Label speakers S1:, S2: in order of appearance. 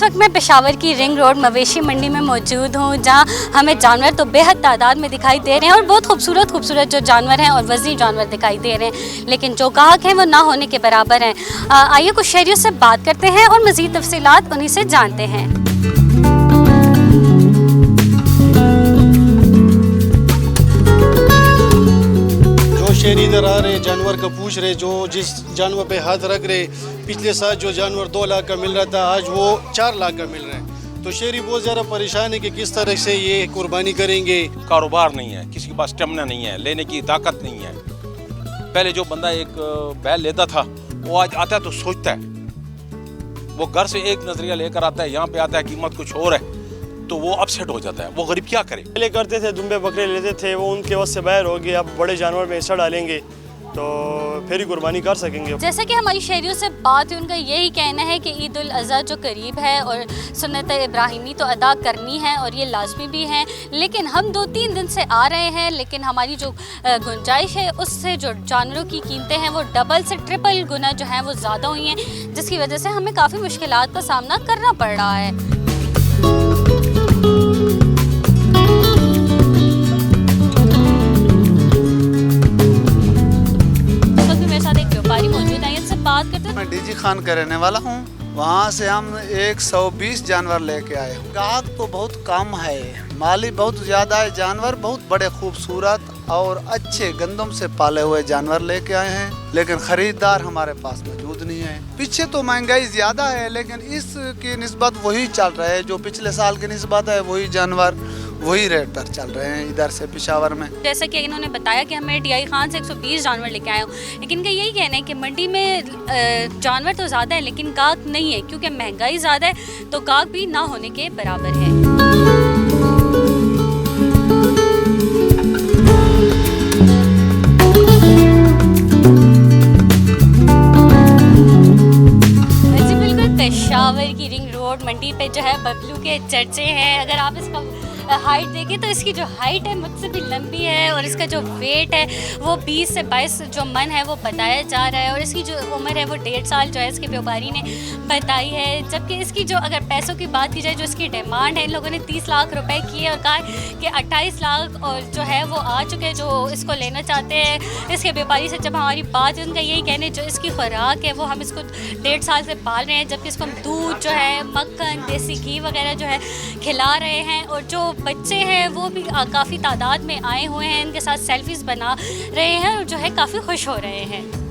S1: वक्त मैं पेशावर की रिंग रोड मवेशी मंडी में मौजूद हूँ, जहाँ हमें जानवर तो बेहद तादाद में दिखाई दे रहे हैं और बहुत खूबसूरत खूबसूरत जो जानवर हैं और वज़नी जानवर दिखाई दे रहे हैं, लेकिन जो गाहक हैं वो ना होने के बराबर हैं। आइए कुछ शहरियों से बात करते हैं और मज़ीद तफसीलात उन्हीं से जानते हैं।
S2: शहरी इधर आ रहे जानवर का पूछ रहे, जो जिस जानवर पे हाथ रख रहे, पिछले साल जो जानवर 2 लाख का मिल रहा था आज वो 4 लाख का मिल रहा है। तो शहरी बहुत ज़्यादा परेशान है कि किस तरह से ये कुर्बानी करेंगे।
S3: कारोबार नहीं है, किसी के पास स्टेमिना नहीं है, लेने की ताकत नहीं है। पहले जो बंदा एक बैल लेता था वो आज आता है तो सोचता है, वो घर से एक नज़रिया लेकर आता है, यहाँ पे आता है कीमत कुछ और है तो वो अपसेट हो जाता है। वो गरीब क्या करे।
S4: पहले करते थे दुम्बे बकरे लेते थे, वो उनके वजह से बाहर हो गए। अब बड़े जानवर में हिस्सा डालेंगे तो फिर ही कुर्बानी कर सकेंगे।
S1: जैसे कि हमारी शहरियों से बात है, उनका यही कहना है कि ईद उल अज़हा जो करीब है और सुन्नत इब्राहिमी तो अदा करनी है और ये लाजमी भी हैं, लेकिन हम 2-3 दिन से आ रहे हैं, लेकिन हमारी जो गुंजाइश है उससे जो जानवरों की कीमतें हैं वो डबल से ट्रिपल गुना जो हैं वो ज़्यादा हुई हैं, जिसकी वजह से हमें काफ़ी मुश्किलात का सामना करना पड़ रहा है।
S5: मैं डीजी खान का रहने वाला हूँ। वहाँ से हम 120 जानवर लेके आए। गाहक तो बहुत कम है, माली बहुत ज़्यादा है। जानवर बहुत बड़े खूबसूरत और अच्छे गंदम से पाले हुए जानवर लेके आए हैं, लेकिन ख़रीदार हमारे पास मौजूद नहीं है। पीछे तो महंगाई ज़्यादा है, लेकिन इसकी निस्बत वही चल रहा है जो पिछले साल की निस्बत है। वही जानवर वही रेट पर चल रहे हैं इधर से पेशावर में।
S1: जैसा कि इन्होंने बताया कि हमें डीआई खान से 120 जानवर लेके आए हो, लेकिन इनका यही कहना है कि मंडी में जानवर तो ज़्यादा है लेकिन गाहक नहीं है, क्योंकि महंगाई ज़्यादा है तो गाहक भी ना होने के बराबर है। पेशावर की रिंग रोड मंडी पे जो है बबलू के चर्चे हैं। अगर आप इसका हाइट देखें तो इसकी जो हाइट है मुझसे भी लंबी है और इसका जो वेट है वो 20 से 22 जो मन है वो बताया जा रहा है, और इसकी जो उम्र है वो 1.5 साल जो है इसके व्यापारी ने बताई है। जबकि इसकी जो अगर पैसों की बात की जाए, जो इसकी डिमांड है, इन लोगों ने 30 लाख रुपए की है और कहा कि 28 लाख और जो है वो आ चुके हैं जो इसको लेना चाहते हैं। इसके व्यापारी से जब हमारी बात है, उनका यही कहने जो इसकी खुराक है वो हम इसको 1.5 साल से पाल रहे हैं, जबकि इसको हम दूध जो है, मक्खन, देसी घी वगैरह जो है खिला रहे हैं। और जो बच्चे हैं वो भी काफ़ी तादाद में आए हुए हैं, इनके साथ सेल्फीज़ बना रहे हैं और जो है काफ़ी खुश हो रहे हैं।